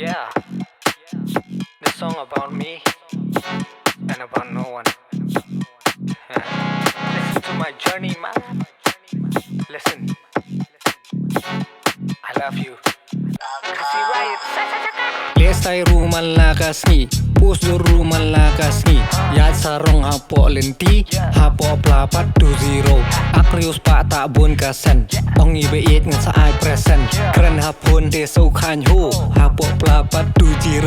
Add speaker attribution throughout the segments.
Speaker 1: Yeah, this song about me and about no one. Listen to my journey, man. Listen, I love you. Kasih right.
Speaker 2: Lestai rumah lakas ni Pus do rumah lakas ni Yad sarong hapo lenti Hapo pelapat 20 Akrius pak tak bun kasan Ong ibe it ngan sa ai present Keren hapun de so khan ho Hapo pelapat 20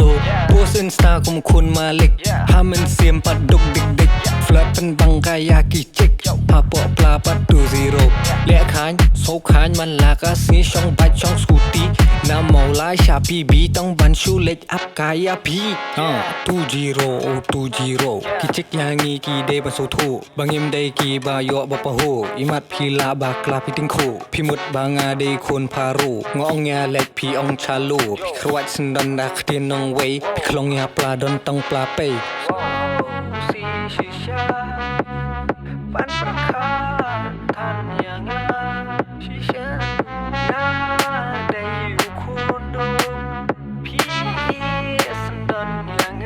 Speaker 2: Pus insta kum kun malik Hamen siem pat duk dik dik Flirt pen bang kaya kicik Hapo pelapat 20 Lek khan so khan man lakas ni Syong bat syong skuti Na mau lai sha PB tong ban shu lech up kaya pi 20 Kicik yangi ki de ban so thu Bangim de ki ba yo ba pa ho Imat pi la ba kla pi ting ko Pi mut ba nga de kun paru Ngong ya lech pi ong chalu Pi krwat sendan da ktien nong wei Pi klong ya pla don tong pla pei
Speaker 1: Si shisha Pan prakan Tan yang Shisha Na day ukunduk Pi sendan yang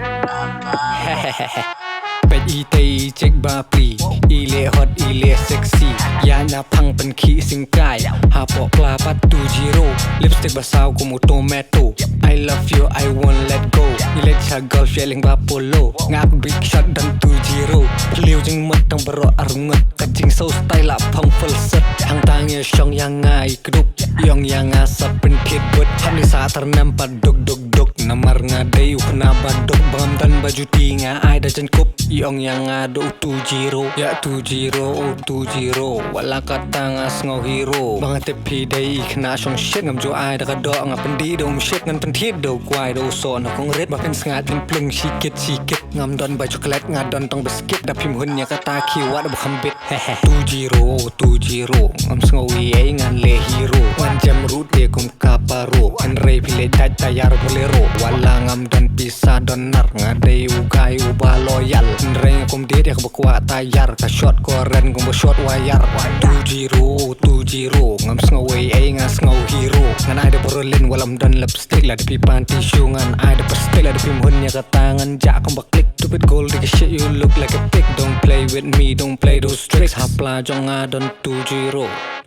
Speaker 2: Pet ite cek ba pri Ile hot ile sexy Ya na pang pen ki sing kai Hapo pelapat 20 Lipstick basau kumu tomato I love you I won't let go Ile cha golf yeling ba polo Ngak big shot dan 20 Liu jeng mat tang berok arungat Kajing so style la pang full set Hang tangnya syong yang ngai keduk Yong yang asap pen kit buat Ham ni sa ternampak duk duk duk Namar ngadai ukna baduk Bangam dan baju tinga ai dah jenkup Yong yang adu 20 Ya 20 Wala kata ngas ngau hero Bangat tepi day kena syong shit Ngam jo ai dah kadok ngap pendi dong shit Ngan pentit do kuai do so na kong red Bapin sengat dan plung sikit Ngam don baju coklat ngadon tong beskit Dapim hunnya kata kiwat bukan bit 20 Ngam sengawi ay ngan le hero Ngan jam root de kum kaparo Kan rey pile daj tayar bolero Wala ngam don pisah don nar Ngadai ugai ubah loyal Nreng kum dia kebekwa tayar Ka shot koren kum shot wayar 20 Ngam sengawi ay ngan sengaw hero Ngan ay da berlin walam don lipstick Lah depi panty shoe Ngan ay da perstik Lah depi hunnya katangan jak kum baklik Stupid gold like shit you look like a pig Don't play with me, don't play those tricks Hapla jong adon 20